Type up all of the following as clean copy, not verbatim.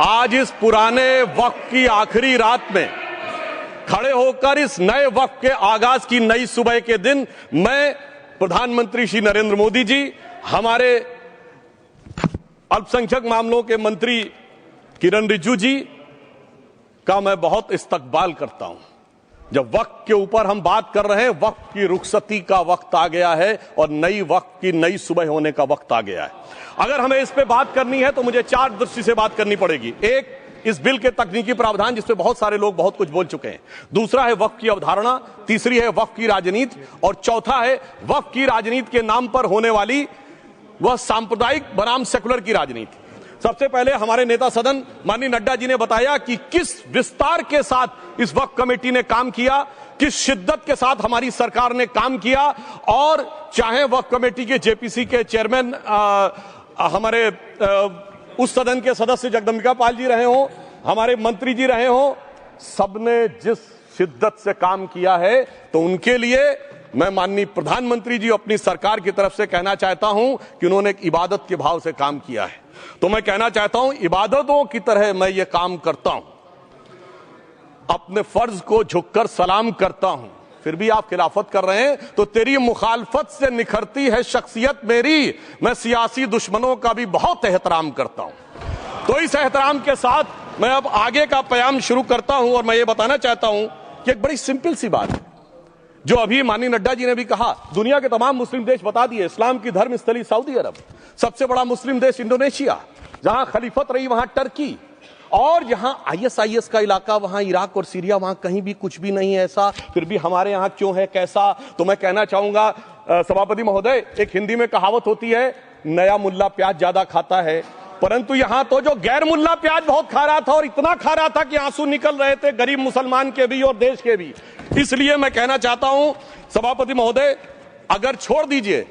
आज इस पुराने वक्त की आखिरी रात में खड़े होकर इस नए वक्त के आगाज की नई सुबह के दिन मैं प्रधानमंत्री श्री नरेंद्र मोदी जी, हमारे अल्पसंख्यक मामलों के मंत्री किरण रिजिजू जी का मैं बहुत इस्तकबाल करता हूं। जब वक्त के ऊपर हम बात कर रहे हैं, वक्त की रुखसती का वक्त आ गया है और नई वक्त की नई सुबह होने का वक्त आ गया है। अगर हमें इस पे बात करनी है तो मुझे चार दृष्टि से बात करनी पड़ेगी। एक, इस बिल के तकनीकी प्रावधान जिस पे बहुत सारे लोग बहुत कुछ बोल चुके हैं। दूसरा है वक्त की अवधारणा। तीसरी है वक्त की राजनीति। और चौथा है वक्त की राजनीति के नाम पर होने वाली वह सांप्रदायिक बनाम सेकुलर की राजनीति। सबसे पहले हमारे नेता सदन माननीय नड्डा जी ने बताया कि किस विस्तार के साथ इस वक्त कमेटी ने काम किया, किस शिद्दत के साथ हमारी सरकार ने काम किया। और चाहे वक्त कमेटी के जेपीसी के चेयरमैन हमारे उस सदन के सदस्य जगदम्बिका पाल जी रहे हो, हमारे मंत्री जी रहे हो, सबने जिस शिद्दत से काम किया है, तो उनके लिए मैं माननीय प्रधानमंत्री जी अपनी सरकार की तरफ से कहना चाहता हूं कि उन्होंने एक इबादत के भाव से काम किया है। तो मैं कहना चाहता हूं, इबादतों की तरह मैं ये काम करता हूं, अपने फर्ज को झुककर सलाम करता हूं। फिर भी आप खिलाफत कर रहे हैं तो तेरी मुखालफत से निखरती है शख्सियत मेरी। मैं सियासी दुश्मनों का भी बहुत एहतराम करता हूं। तो इस एहतराम के साथ मैं अब आगे का बयान शुरू करता हूं और मैं ये बताना चाहता हूं कि एक बड़ी सिंपल सी बात है जो अभी माननीय नड्डा जी ने भी कहा। दुनिया के तमाम मुस्लिम देश बता दिए, इस्लाम की धर्म स्थली सऊदी अरब, सबसे बड़ा मुस्लिम देश इंडोनेशिया, जहां खलीफत रही वहां टर्की, और जहां आईएसआईएस का इलाका वहां इराक और सीरिया, वहां कहीं भी कुछ भी नहीं है ऐसा। फिर भी हमारे यहां क्यों है, कैसा? तो मैं कहना चाहूंगा सभापति महोदय, एक हिंदी में कहावत होती है, नया मुल्ला प्याज ज्यादा खाता है, परंतु यहां तो जो गैर मुल्ला प्याज बहुत खा रहा था और इतना खा रहा था कि आंसू निकल रहे थे गरीब मुसलमान के भी और देश के भी। इसलिए मैं कहना चाहता हूं सभापति महोदय, अगर छोड़ दीजिए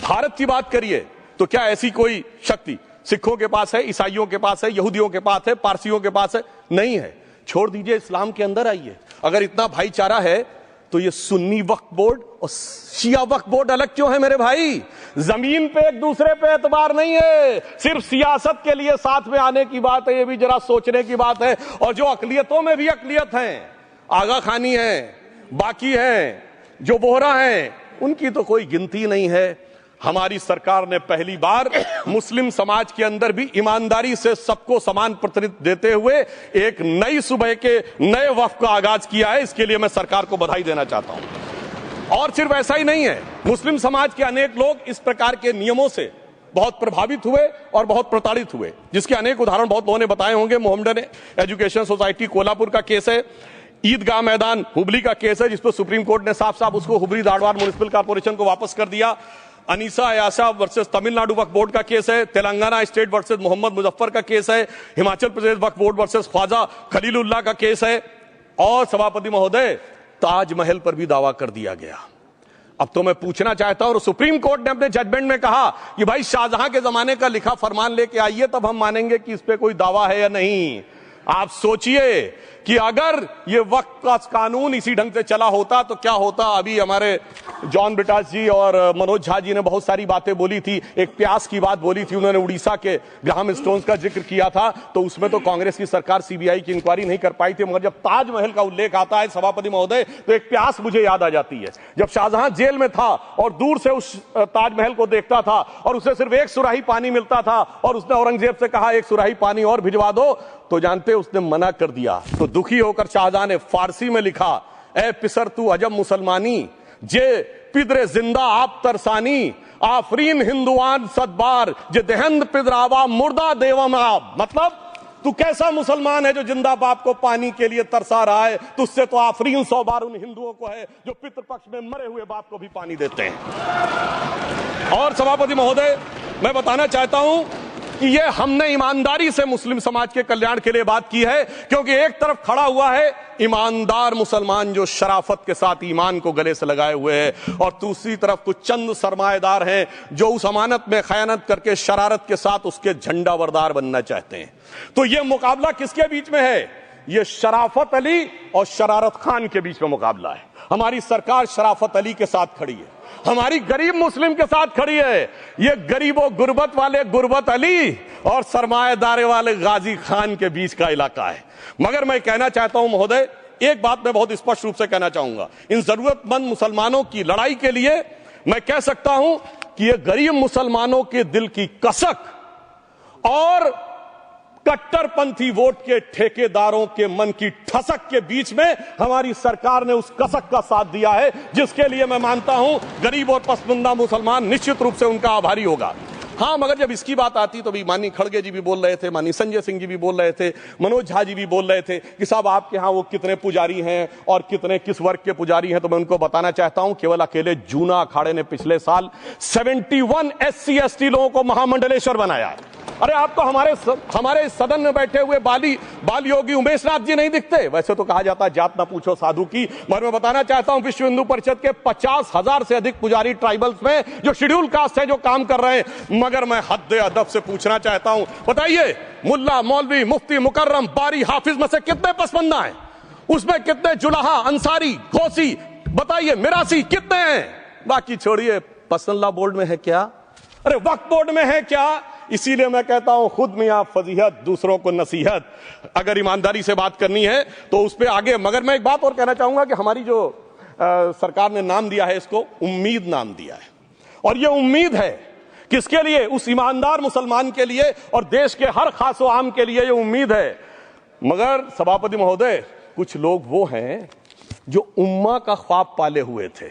भारत की बात करिए, तो क्या ऐसी कोई शक्ति सिखों के पास है, ईसाइयों के पास है, यहूदियों के पास है, पारसियों के पास है? नहीं है। छोड़ दीजिए, इस्लाम के अंदर आइए। अगर इतना भाईचारा है तो ये सुन्नी वक्फ बोर्ड और शिया वक्फ बोर्ड अलग क्यों है मेरे भाई? जमीन पे एक दूसरे पे एतबार नहीं है, सिर्फ सियासत के लिए साथ में आने की बात है। ये भी जरा सोचने की बात है। और जो अकलियतों में भी अकलियत है, आगा खानी है, बाकी है, जो बोहरा है, उनकी तो कोई गिनती नहीं है। हमारी सरकार ने पहली बार मुस्लिम समाज के अंदर भी ईमानदारी से सबको समान प्रतिनिधित्व देते हुए एक नई सुबह के नए वक्त का आगाज किया है। इसके लिए मैं सरकार को बधाई देना चाहता हूं। और सिर्फ ऐसा ही नहीं है, मुस्लिम समाज के अनेक लोग इस प्रकार के नियमों से बहुत प्रभावित हुए और बहुत प्रताड़ित हुए, जिसके अनेक उदाहरण बहुत लोगों ने बताए होंगे। मोहम्मडन एजुकेशन सोसाइटी कोल्हापुर का केस है, ईदगाह मैदान हुबली का केस है, जिसको सुप्रीम कोर्ट ने साफ साफ उसको हुबली धारवाड़ म्युनिसिपल कॉर्पोरेशन को वापस कर दिया। अनीसा अयासा वर्सेस तमिलनाडु वक्फ बोर्ड का केस है, तेलंगाना स्टेट वर्सेस मोहम्मद मुजफ्फर का केस है, हिमाचल प्रदेश वक्फ बोर्ड वर्सेस ख्वाजा खलीलुल्लाह का केस है, और सभापति महोदय ताजमहल पर भी दावा कर दिया गया। अब तो मैं पूछना चाहता हूं, और सुप्रीम कोर्ट ने अपने जजमेंट में कहा कि भाई शाहजहां के जमाने का लिखा फरमान लेके आइए, तब हम मानेंगे कि इस पे कोई दावा है या नहीं। आप सोचिए कि अगर ये वक्त का कानून इसी ढंग से चला होता तो क्या होता। अभी हमारे जॉन ब्रिटास जी और मनोज झा जी ने बहुत सारी बातें बोली थी। एक प्यास की बात बोली थी उन्होंने, उड़ीसा के ग्राहम स्टोन्स का जिक्र किया था, तो उसमें तो कांग्रेस की सरकार सीबीआई की इंक्वायरी नहीं कर पाई थी। मगर जब ताजमहल का उल्लेख आता है सभापति महोदय, तो एक प्यास मुझे याद आ जाती है। जब शाहजहां जेल में था और दूर से उस ताजमहल को देखता था और उसे सिर्फ एक सुराही पानी मिलता था और उसने औरंगजेब से कहा एक सुराही पानी और भिजवा दो, तो जानते उसने मना कर दिया। तो दुखी होकर शाहजहां ने फारसी में लिखा, ए पिसर तू अजब मुसलमानी, जे पिदरे जिंदा आप तरसानी, आफरीन हिंदुआन सदबार, जे देहंद पिदरावा मुर्दा देवम आप। मतलब तू कैसा मुसलमान है जो जिंदा बाप को पानी के लिए तरसा रहा है? तुझसे तो आफरीन 100 बार उन हिंदुओं को है जो पितृपक्ष में मरे हुए बाप को भी पानी देते हैं। और सभापति महोदय, मैं बताना चाहता हूं कि ये हमने ईमानदारी से मुस्लिम समाज के कल्याण के लिए बात की है, क्योंकि एक तरफ खड़ा हुआ है ईमानदार मुसलमान जो शराफत के साथ ईमान को गले से लगाए हुए हैं, और दूसरी तरफ कुछ चंद सरमाएदार हैं जो उस अमानत में खयानत करके शरारत के साथ उसके झंडा बरदार बनना चाहते हैं। तो ये मुकाबला किसके बीच में है? ये शराफत अली और शरारत खान के बीच में मुकाबला है। हमारी सरकार शराफत अली के साथ खड़ी है, हमारी गरीब मुस्लिम के साथ खड़ी है। ये गरीबों गुर्बत वाले गुर्बत अली और सरमाएदारे वाले गाजी खान के बीच का इलाका है। मगर मैं कहना चाहता हूं महोदय, एक बात मैं बहुत स्पष्ट रूप से कहना चाहूंगा, इन जरूरतमंद मुसलमानों की लड़ाई के लिए मैं कह सकता हूं कि ये गरीब मुसलमानों के दिल की कसक और कट्टरपंथी वोट के ठेकेदारों के मन की ठसक के बीच में हमारी सरकार ने उस कसक का साथ दिया है, जिसके लिए मैं मानता हूं गरीब और पसमानदा मुसलमान निश्चित रूप से उनका आभारी होगा। हां, मगर जब इसकी बात आती तो भी माननीय खड़गे जी भी बोल रहे थे, माननीय संजय सिंह जी भी बोल रहे थे, मनोज झा जी भी बोल रहे थे कि साहब आपके यहां वो कितने पुजारी हैं और कितने किस वर्ग के पुजारी हैं। तो मैं उनको बताना चाहता हूं, केवल अकेले जूना अखाड़े ने पिछले साल 71 SC ST लोगों को महामंडलेश्वर बनाया। अरे आपको हमारे सदन में बैठे हुए बाल योगी उमेश नाथ जी नहीं दिखते? वैसे तो कहा जाता है जात ना पूछो साधु की, मगर मैं बताना चाहता हूं विश्व हिंदू परिषद के 50,000 से अधिक पुजारी ट्राइबल्स में जो शेड्यूल कास्ट है जो काम कर रहे हैं। मगर मैं हद अदब से पूछना चाहता हूं, बताइए मुल्ला, मौलवी, मुफ्ती, मुकर्रम, बारी, हाफिज में से कितने पसमंदा हैं? उसमें कितने जुलाहा, अंसारी, घोसी, बताइए मिरासी कितने हैं? बाकी छोड़िए, पर्सनल लॉ बोर्ड में है क्या? अरे वक्फ बोर्ड में है क्या? इसीलिए मैं कहता हूं खुद मियां फजीहत, दूसरों को नसीहत। अगर ईमानदारी से बात करनी है तो उस पर आगे। मगर मैं एक बात और कहना चाहूंगा कि हमारी जो सरकार ने नाम दिया है, इसको उम्मीद नाम दिया है, और ये उम्मीद है किसके लिए? उस ईमानदार मुसलमान के लिए और देश के हर खास व आम के लिए ये उम्मीद है। मगर सभापति महोदय, कुछ लोग वो हैं जो उम्मा का ख्वाब पाले हुए थे।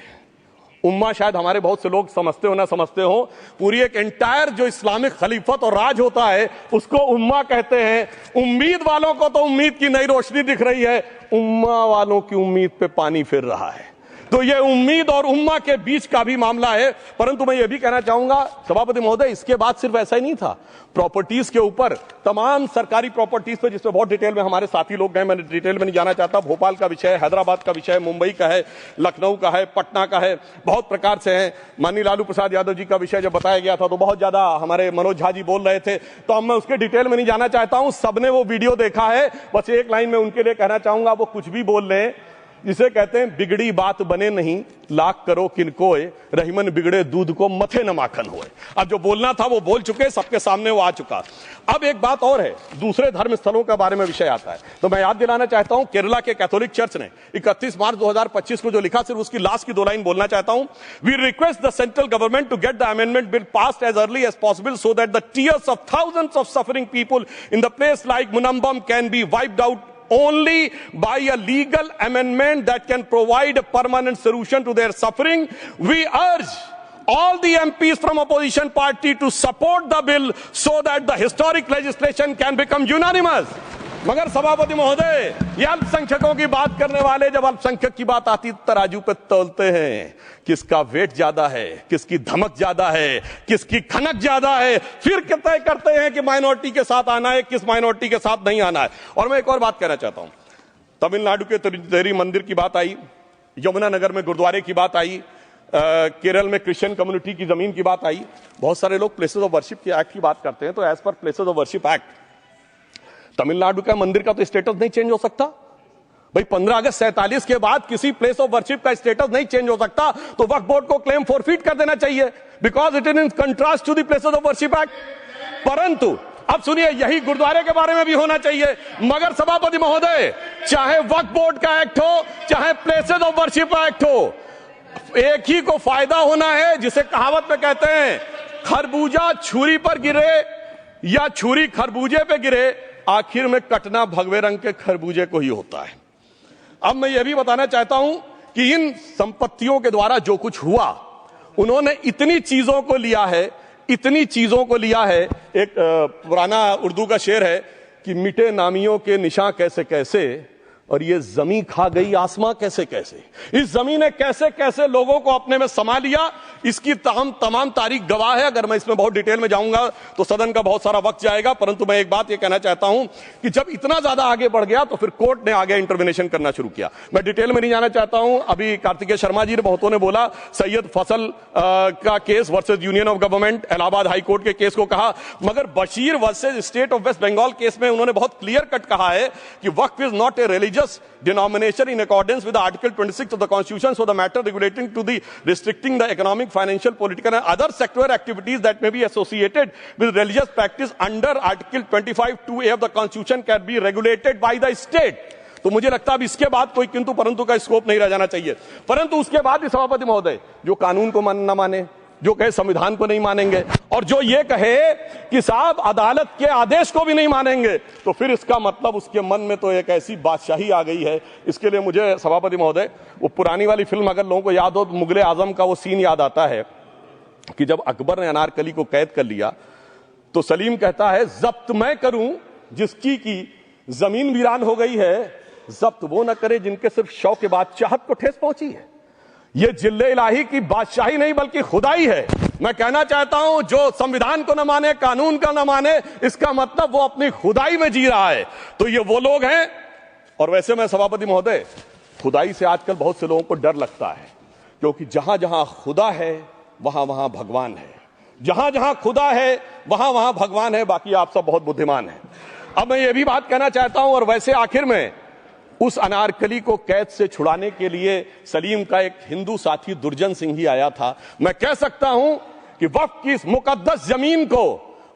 उम्मा शायद हमारे बहुत से लोग समझते हो ना समझते हो, पूरी एक एंटायर जो इस्लामिक खलीफत और राज होता है उसको उम्मा कहते हैं। उम्मीद वालों को तो उम्मीद की नई रोशनी दिख रही है, उम्मा वालों की उम्मीद पे पानी फिर रहा है। तो ये उम्मीद और उम्मा के बीच का भी मामला है। परंतु मैं ये भी कहना चाहूंगा सभापति महोदय, इसके बाद सिर्फ ऐसा ही नहीं था, प्रॉपर्टीज के ऊपर, तमाम सरकारी प्रॉपर्टीज पे, जिसमें बहुत डिटेल में हमारे साथी लोग गए, मैं डिटेल में नहीं जाना चाहता। भोपाल का विषय है, हैदराबाद का विषय है, मुंबई का है, लखनऊ का है, पटना का है, बहुत प्रकार से है। माननीय लालू प्रसाद यादव जी का विषय जब बताया गया था तो बहुत ज्यादा हमारे मनोज झा जी बोल रहे थे, तो अब मैं उसके डिटेल में नहीं जाना चाहता हूं। सबने वो वीडियो देखा है। बस एक लाइन में उनके लिए कहना चाहूंगा, वो कुछ भी बोल रहे हैं, जिसे कहते हैं बिगड़ी बात बने नहीं, लाख करो किनकोए, रहीमन बिगड़े दूध को मथे न माखन होए। अब जो बोलना था वो बोल चुके, सबके सामने वो आ चुका। अब एक बात और है, दूसरे धर्म स्थलों के बारे में विषय आता है, तो मैं याद दिलाना चाहता हूं, केरला के कैथोलिक चर्च ने 31 मार्च 2025 को जो लिखा, सिर्फ उसकी लास्ट की 2 लाइन बोलना चाहता हूं। We request the central government to get the amendment bill passed as early as possible so that the tears of thousands of suffering people in the place like Munambam can be wiped out only by a legal amendment that can provide a permanent solution to their suffering. We urge all the MPs from opposition party to support the bill so that the historic legislation can become unanimous. मगर सभापति महोदय, ये अल्पसंख्यकों की बात करने वाले जब अल्पसंख्यक की बात आती तराजू पे तौलते हैं, किसका वेट ज्यादा है, किसकी धमक ज्यादा है, किसकी खनक ज्यादा है, फिर तय करते हैं कि माइनॉरिटी के साथ आना है, किस माइनॉरिटी के साथ नहीं आना है। और मैं एक और बात कहना चाहता हूं, तमिलनाडु के तिरुचेरी मंदिर की बात आई, यमुनानगर में गुरुद्वारे की बात आई, केरल में क्रिश्चियन कम्युनिटी की जमीन की बात आई। बहुत सारे लोग प्लेसेस ऑफ वर्शिप के एक्ट की बात करते हैं, तो as per places of worship act Tamil Nadu का मंदिर का तो स्टेटस नहीं चेंज हो सकता भाई। 15 अगस्त 47 के बाद किसी प्लेस ऑफ वर्शिप का स्टेटस नहीं चेंज हो सकता, तो वक्फ बोर्ड को क्लेम फॉरफिट कर देना चाहिए, because it is in contrast to the places of worship act. परंतु अब सुनिए, यही गुरुद्वारे के बारे में भी होना चाहिए। मगर सभापति महोदय, चाहे वक्फ बोर्ड का एक्ट हो, चाहे प्लेसेस ऑफ वर्शिप एक्ट हो, एक ही को फायदा होना है, जिसे कहावत में कहते हैं, खरबूजा छुरी पर गिरे या छुरी खरबूजे पे गिरे, आखिर में कटना भगवे रंग के खरबूजे को ही होता है। अब मैं यह भी बताना चाहता हूं कि इन संपत्तियों के द्वारा जो कुछ हुआ, उन्होंने इतनी चीजों को लिया है, इतनी चीजों को लिया है। एक पुराना उर्दू का शेर है कि मिटे नामियों के निशान कैसे कैसे, और ये जमीन खा गई आसमां कैसे कैसे। इस जमीन ने कैसे कैसे लोगों को अपने में समा लिया, इसकी तमाम तारीख गवाह है। अगर मैं इसमें बहुत डिटेल में जाऊंगा तो सदन का बहुत सारा वक्त जाएगा, परंतु मैं एक बात ये कहना चाहता हूं कि जब इतना ज्यादा आगे बढ़ गया तो फिर कोर्ट ने आगे इंटरवेनेशन करना शुरू किया। मैं डिटेल में नहीं जाना चाहता हूं। अभी कार्तिकेय शर्मा जी ने, बहुतों ने बोला सैयद फसल का case versus union of government, Allahabad high court के केस को कहा, मगर Bashir versus state of West Bengal case में उन्होंने बहुत क्लियर कट कहा है कि waqf is not a religious religious denomination in accordance with Article 26 of the Constitution, so the matter relating to the restricting the economic, financial, political and other sectoral activities that may be associated with religious practice under Article 25(2)(a) of the Constitution can be regulated by the state. तो मुझे लगता है अब इसके बाद कोई किंतु परंतु का स्कोप नहीं रह जाना चाहिए। परंतु उसके बाद भी सभापति महोदय जो कानून को न माने, जो कहे संविधान को नहीं मानेंगे और जो ये कहे कि साहब अदालत के आदेश को भी नहीं मानेंगे, तो फिर इसका मतलब उसके मन में तो एक ऐसी बादशाही आ गई है। इसके लिए मुझे सभापति महोदय वो पुरानी वाली फिल्म अगर लोगों को याद हो तो मुगले आजम का वो सीन याद आता है कि जब अकबर ने अनारकली को कैद कर लिया तो सलीम कहता है जब्त मैं करूं जिसकी की जमीन वीरान हो गई है, जब्त वो न करे जिनके सिर्फ शौ के बाद चाहत को ठेस पहुंची है। ये जिल्ले इलाही की बादशाही नहीं बल्कि खुदाई है। मैं कहना चाहता हूं जो संविधान को न माने, कानून का न माने, इसका मतलब वो अपनी खुदाई में जी रहा है। तो ये वो लोग हैं। और वैसे मैं सभापति महोदय खुदाई से आजकल बहुत से लोगों को डर लगता है, क्योंकि जहां जहां खुदा है वहां वहां भगवान है, जहां जहां खुदा है वहां वहां भगवान है। बाकी आप सब बहुत बुद्धिमान हैं। अब मैं ये भी बात कहना चाहता हूं, और वैसे आखिर में उस अनारकली को कैद से छुड़ाने के लिए सलीम का एक हिंदू साथी दुर्जन सिंह ही आया था। मैं कह सकता हूं कि वक्फ की इस मुकद्दस जमीन को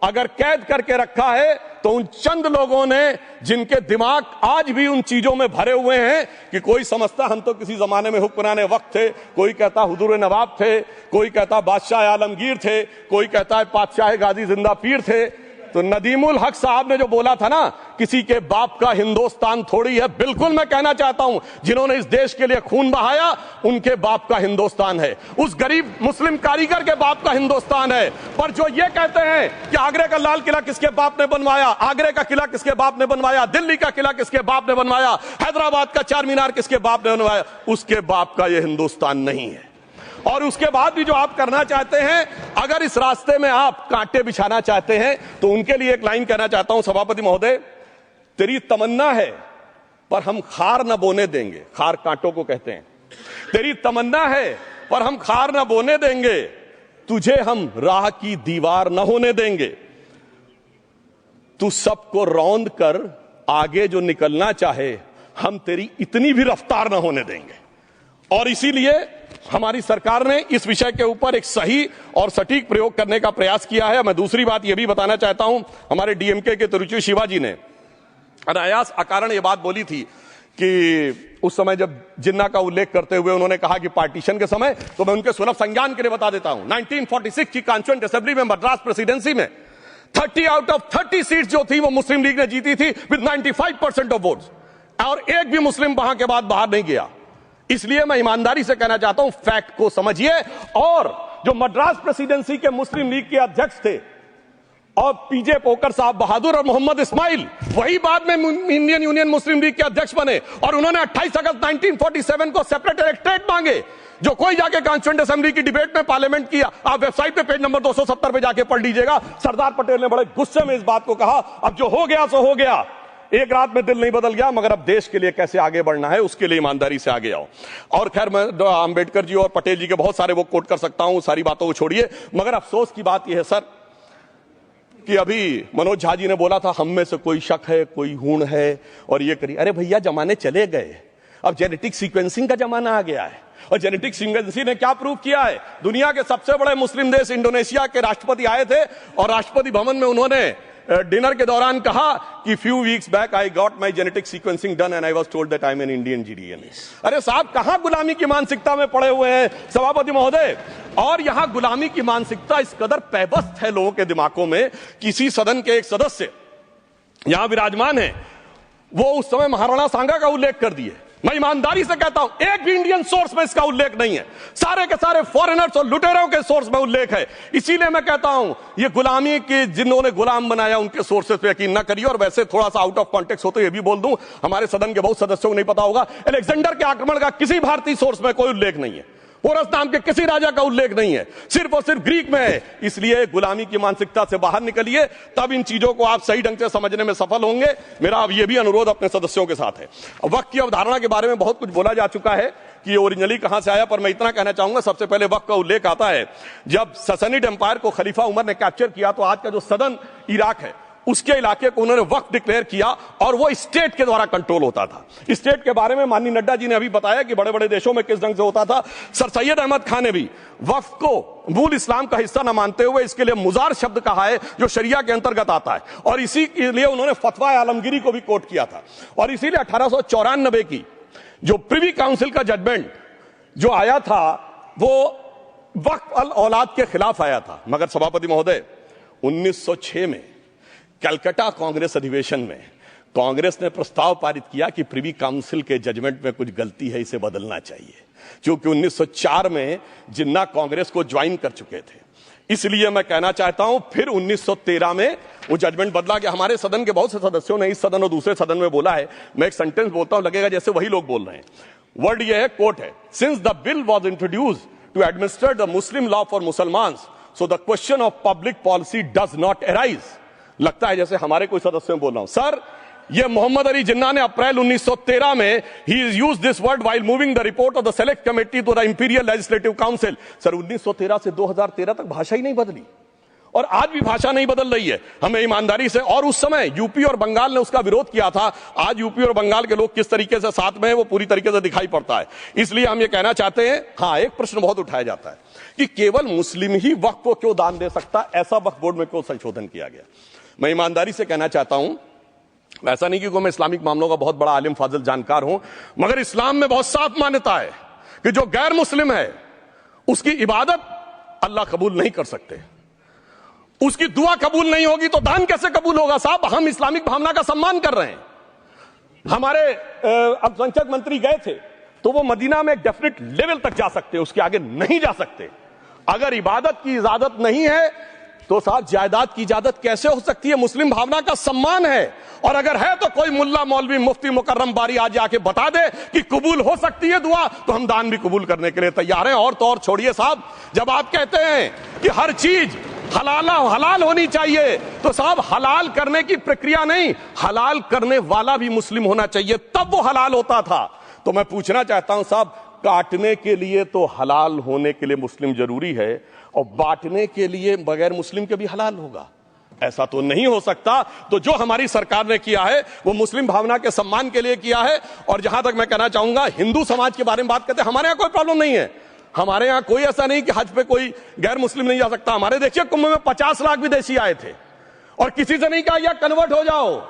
अगर कैद करके रखा है तो उन चंद लोगों ने जिनके दिमाग आज भी उन चीजों में भरे हुए हैं कि कोई समझता हम तो किसी जमाने में हुक्मरान वक्त थे, कोई कहता हुजूर नवाब थे, कोई कहता बादशाह आलमगीर थे, कोई कहता है बादशाह गाजी जिंदा पीर थे। तो नदीमुल हक साहब ने जो बोला था ना, किसी के बाप का हिंदुस्तान थोड़ी है, बिल्कुल मैं कहना चाहता हूं जिन्होंने इस देश के लिए खून बहाया उनके बाप का हिंदुस्तान है, उस गरीब मुस्लिम कारीगर के बाप का हिंदुस्तान है। पर जो ये कहते हैं कि आगरे का लाल किला किसके बाप ने बनवाया, आगरे का किला किसके बाप ने बनवाया, दिल्ली का किला किसके बाप ने बनवाया, हैदराबाद का चार मीनार किसके बाप ने बनवाया, उसके बाप का यह हिंदुस्तान नहीं है। और उसके बाद भी जो आप करना चाहते हैं, अगर इस रास्ते में आप कांटे बिछाना चाहते हैं, तो उनके लिए एक लाइन कहना चाहता हूं सभापति महोदय, तेरी तमन्ना है पर हम खार न बोने देंगे, खार कांटों को कहते हैं, तेरी तमन्ना है पर हम खार न बोने देंगे, तुझे हम राह की दीवार न होने देंगे, तू सबको रौंद कर आगे जो निकलना चाहे हम तेरी इतनी भी रफ्तार न होने देंगे। और इसीलिए हमारी सरकार ने इस विषय के ऊपर एक सही और सटीक प्रयोग करने का प्रयास किया है। मैं दूसरी बात यह भी बताना चाहता हूं, हमारे डीएमके के तिरुचि शिवाजी ने अनायास अकारण यह बात बोली थी कि उस समय जब जिन्ना का उल्लेख करते हुए उन्होंने कहा कि पार्टीशन के समय, तो मैं उनके सुलभ संज्ञान के लिए बता देता हूं, 1946 की कॉन्स्टिट्यूएंट असेंबली में मद्रास प्रेसिडेंसी में 30 आउट ऑफ 30 सीट्स जो थी वो मुस्लिम लीग ने जीती थी विद 95% ऑफ वोट्स, और एक भी मुस्लिम वहां के बाद बाहर नहीं गया। इसलिए मैं ईमानदारी से कहना चाहता हूं, फैक्ट को समझिए। और जो मद्रास प्रेसिडेंसी के मुस्लिम लीग के अध्यक्ष थे और पीजे पोकर साहब बहादुर और मोहम्मद इस्माइल, वही बाद में इंडियन यूनियन मुस्लिम लीग के अध्यक्ष बने, और उन्होंने 28 अगस्त 1947 को सेपरेट इलेक्टोरेट मांगे। जो कोई जाके कॉन्स्टिट्यूएंट असेंबली की डिबेट में पार्लियामेंट किया, आप वेबसाइट पे पेज नंबर 270 पे जाके पढ़ लीजिएगा, सरदार पटेल ने बड़े गुस्से में इस बात को कहा, अब जो हो गया सो हो गया, एक रात में दिल नहीं बदल गया, मगर अब देश के लिए कैसे आगे बढ़ना है उसके लिए ईमानदारी से आगे आओ। और खैर मैं अंबेडकर जी और पटेल जी के बहुत सारे वो कोट कर सकता हूं, सारी बातों को छोड़िए, मगर अफसोस की बात यह है सर कि अभी मनोज झा जी ने बोला था हम में से कोई शक है, कोई हूण है और ये करिए। अरे भैया जमाने चले गए, अब जेनेटिक सीक्वेंसिंग का जमाना आ गया है। और जेनेटिक सीक्वेंसिंग ने क्या प्रूव किया है, दुनिया के सबसे बड़े मुस्लिम देश इंडोनेशिया के राष्ट्रपति आए थे और राष्ट्रपति भवन में उन्होंने डिनर के दौरान कहा कि few weeks back I got my genetic sequencing done and I was told that I am an Indian GDNA. अरे साहब कहां गुलामी की मानसिकता में पड़े हुए हैं सभापति महोदय। और यहां गुलामी की मानसिकता इस कदर पैबस्त है लोगों के दिमागों में, किसी सदन के एक सदस्य यहां विराजमान है, वो उस समय महाराणा सांगा का उल्लेख कर दिए। मैं ईमानदारी से कहता हूं एक भी इंडियन सोर्स में इसका उल्लेख नहीं है, सारे के सारे फॉरेनर्स और लुटेरों के सोर्स में उल्लेख है। इसीलिए मैं कहता हूं ये गुलामी के जिन्होंने गुलाम बनाया उनके सोर्सेस पे यकीन ना करिए। और वैसे थोड़ा सा आउट ऑफ कॉन्टेक्स्ट हो तो ये भी बोल दूं, हमारे सदन के बहुत सदस्यों को नहीं पता होगा, अलेक्जेंडर के आक्रमण का किसी भारतीय सोर्स में कोई उल्लेख नहीं है, पोरस नाम के किसी राजा का उल्लेख नहीं है, सिर्फ और सिर्फ ग्रीक में है। इसलिए गुलामी की मानसिकता से बाहर निकलिए, तब इन चीजों को आप सही ढंग से समझने में सफल होंगे। मेरा अब यह भी अनुरोध अपने सदस्यों के साथ है। वक्त की अवधारणा के बारे में बहुत कुछ बोला जा चुका है कि ये ओरिजिनली कहां से आया, पर मैं इतना कहना चाहूंगा, सबसे पहले वक्त का उल्लेख आता है जब ससनिड एम्पायर को खलीफा उमर ने कैप्चर किया, तो आज का जो सदन इराक है उसके इलाके को उन्होंने वक्फ डिक्लेयर किया और वो स्टेट के द्वारा कंट्रोल होता था। स्टेट के बारे में माननीय नड्डा जी ने अभी बताया कि बड़े बड़े देशों में किस ढंग से होता था। सर सैयद अहमद खान ने भी वक्फ को मूल इस्लाम का हिस्सा न मानते हुए इसके लिए मुजार शब्द कहा है जो शरिया के अंतर्गत आता है, और इसी के लिए उन्होंने फतवा आलमगीरी को भी कोट किया था। और इसीलिए 1894 की जो प्रिवी काउंसिल का जजमेंट जो आया था वो वक्फ अल औलाद के खिलाफ आया था। मगर सभापति महोदय 1906 में कलकत्ता कांग्रेस अधिवेशन में कांग्रेस ने प्रस्ताव पारित किया कि प्रिवी काउंसिल के जजमेंट में कुछ गलती है, इसे बदलना चाहिए। क्योंकि 1904 में जिन्ना कांग्रेस को ज्वाइन कर चुके थे, इसलिए मैं कहना चाहता हूं फिर 1913 में वो जजमेंट बदला कि हमारे सदन के बहुत से सदस्यों ने इस सदन और दूसरे सदन में बोला है। मैं एक सेंटेंस बोलता हूं, लगेगा जैसे वही लोग बोल रहे हैं। वर्ड ये है, कोट है, since the bill was introduced to administer the Muslim law for Musalmans so the question of public policy does not arise. लगता है जैसे हमारे कोई सदस्य में बोल रहा हूं। सर, ये मोहम्मद अली जिन्ना ने अप्रैल 1913 में ही is use this word while moving the report of the select committee to the imperial legislative council. Sir, 1913 से 2013 तक भाषा ही नहीं बदली और आज भी भाषा नहीं बदल रही है। हमें ईमानदारी से, और उस समय यूपी और बंगाल ने उसका विरोध किया था। आज यूपी और बंगाल के लोग किस तरीके से साथ में है वो पूरी तरीके से दिखाई पड़ता है। इसलिए हम ये कहना चाहते हैं, हाँ, एक प्रश्न बहुत उठाया जाता है कि केवल मुस्लिम ही वक्फ को क्यों दान दे सकता, ऐसा वक्फ बोर्ड में क्यों संशोधन किया गया। मैं ईमानदारी से कहना चाहता हूं, ऐसा नहीं कि मैं इस्लामिक मामलों का बहुत बड़ा आलिम फाजिल जानकार हूं, मगर इस्लाम में बहुत साफ मान्यता है कि जो गैर मुस्लिम है उसकी इबादत अल्लाह कबूल नहीं कर सकते, उसकी दुआ कबूल नहीं होगी तो दान कैसे कबूल होगा। साहब, हम इस्लामिक भावना का सम्मान कर रहे हैं। हमारे अल्पसंख्यक मंत्री गए थे तो वो मदीना में एक डेफिनेट लेवल तक जा सकते, उसके आगे नहीं जा सकते। अगर इबादत की इजाजत नहीं है तो साहब जायदाद की इजाजत कैसे हो सकती है। मुस्लिम भावना का सम्मान है, और अगर है तो कोई मुल्ला मौलवी मुफ्ती मुकर्रम बारी आज आके बता दे कि कबूल हो सकती है दुआ, तो हम दान भी कबूल करने के लिए तैयार हैं। और तो और छोड़िए साहब, जब आप कहते हैं कि हर चीज हलाल होनी चाहिए, तो साहब हलाल करने की प्रक्रिया नहीं, हलाल करने वाला भी मुस्लिम होना चाहिए, तब वो हलाल होता था। तो मैं पूछना चाहता हूं साहब, काटने के लिए तो हलाल होने के लिए मुस्लिम जरूरी है और बांटने के लिए बगैर मुस्लिम के भी हलाल होगा, ऐसा तो नहीं हो सकता। तो जो हमारी सरकार ने किया है वो मुस्लिम भावना के सम्मान के लिए किया है। और जहां तक मैं कहना चाहूंगा, हिंदू समाज के बारे में बात करते हैं, हमारे यहां कोई प्रॉब्लम नहीं है। हमारे यहां कोई ऐसा नहीं कि हज पे कोई गैर मुस्लिम नहीं जा सकता। हमारे देखिए कुंभ में 50 लाख विदेशी आए थे और किसी से नहीं कहा या कन्वर्ट हो जाओ।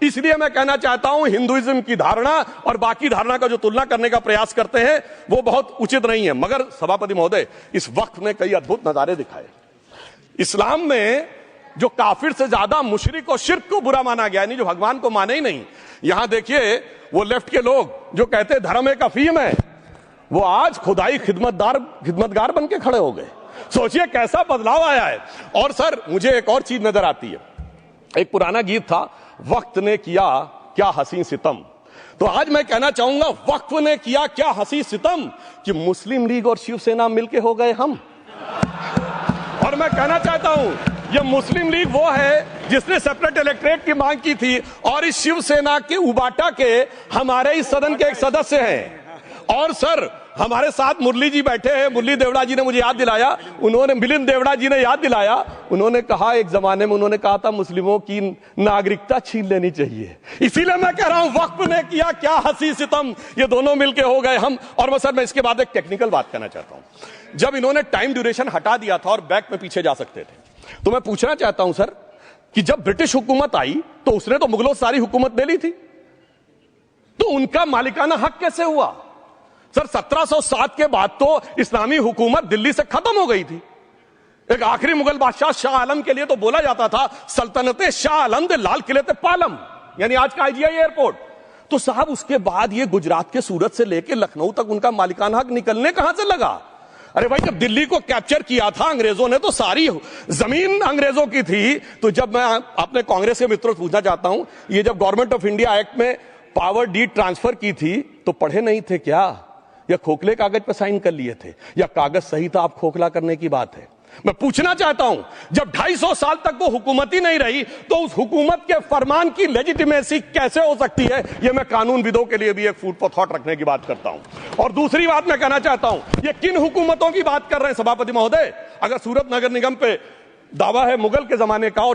इसलिए मैं कहना चाहता हूं, हिंदुइज्म की धारणा और बाकी धारणा का जो तुलना करने का प्रयास करते हैं वो बहुत उचित नहीं है। मगर सभापति महोदय, इस वक्त ने कई अद्भुत नजारे दिखाए। इस्लाम में जो काफिर से ज्यादा मुशरिक और शिर्क को बुरा माना गया, नहीं जो भगवान को माने ही नहीं। यहां देखिए वो लेफ्ट के लोग जो कहते हैं धर्म एक अफीम है, वो आज खुदाई खिदमतगार बन के खड़े हो गए। सोचिए कैसा बदलाव आया है। और सर, मुझे एक और चीज नजर आती है। एक पुराना गीत था, वक्त ने किया क्या हसी सितम। तो आज मैं कहना चाहूंगा, वक्त ने किया क्या हसी सितम कि मुस्लिम लीग और शिवसेना मिलके हो गए हम। और मैं कहना चाहता हूं, ये मुस्लिम लीग वो है जिसने सेपरेट इलेक्टोरेट की मांग की थी, और इस शिवसेना के उबाटा के हमारे इस सदन के एक सदस्य हैं। और सर, हमारे साथ मुरली जी बैठे हैं, मुरली देवड़ा जी ने मुझे याद दिलाया, उन्होंने, मिलिंद देवड़ा जी ने याद दिलाया, उन्होंने कहा एक जमाने में उन्होंने कहा था मुस्लिमों की नागरिकता छीन लेनी चाहिए। इसीलिए मैं कह रहा हूं, वक्त ने किया क्या हसी सितम, ये दोनों मिलके हो गए हम। और सर, मैं इसके बाद एक टेक्निकल बात करना चाहता हूं। जब इन्होंने टाइम ड्यूरेशन हटा दिया था और बैक में पीछे जा सकते थे, तो मैं पूछना चाहता हूं सर कि जब ब्रिटिश हुकूमत आई तो उसने तो मुगलों सारी हुकूमत ले ली थी, तो उनका मालिकाना हक कैसे हुआ। सर, 1707 के बाद तो इस्लामी हुकूमत दिल्ली से खत्म हो गई थी। एक आखिरी मुगल बादशाह शाह आलम के लिए तो बोला जाता था सल्तनते शाह आलम दे लाल किले ते पालम, यानी आज का IGI एयरपोर्ट। तो साहब उसके बाद ये गुजरात के सूरत से लेकर लखनऊ तक उनका मालिकाना हक निकलने कहां से लगा। अरे भाई, जब दिल्ली को कैप्चर किया था अंग्रेजों ने तो सारी जमीन अंग्रेजों की थी। तो जब मैं अपने कांग्रेस के मित्रों से पूछना चाहता हूं, ये जब गवर्नमेंट ऑफ इंडिया एक्ट में पावर डीड ट्रांसफर की थी तो पढ़े नहीं थे क्या, या खोखले कागज पर साइन कर लिए थे, या कागज सही था, आप खोखला करने की बात है। मैं पूछना चाहता हूं, जब 250 साल तक वो हुकूमत ही नहीं रही तो उस हुकूमत के फरमान की लेजिटिमेसी कैसे हो सकती है। ये मैं कानूनविदों के लिए भी एक फूड फॉर थॉट रखने की बात करता हूं। और दूसरी बात मैं कहना चाहता हूं, ये किन हुकूमतों की बात कर रहे हैं सभापति महोदय। अगर सूरत नगर निगम पे दावा है मुगल के जमाने का और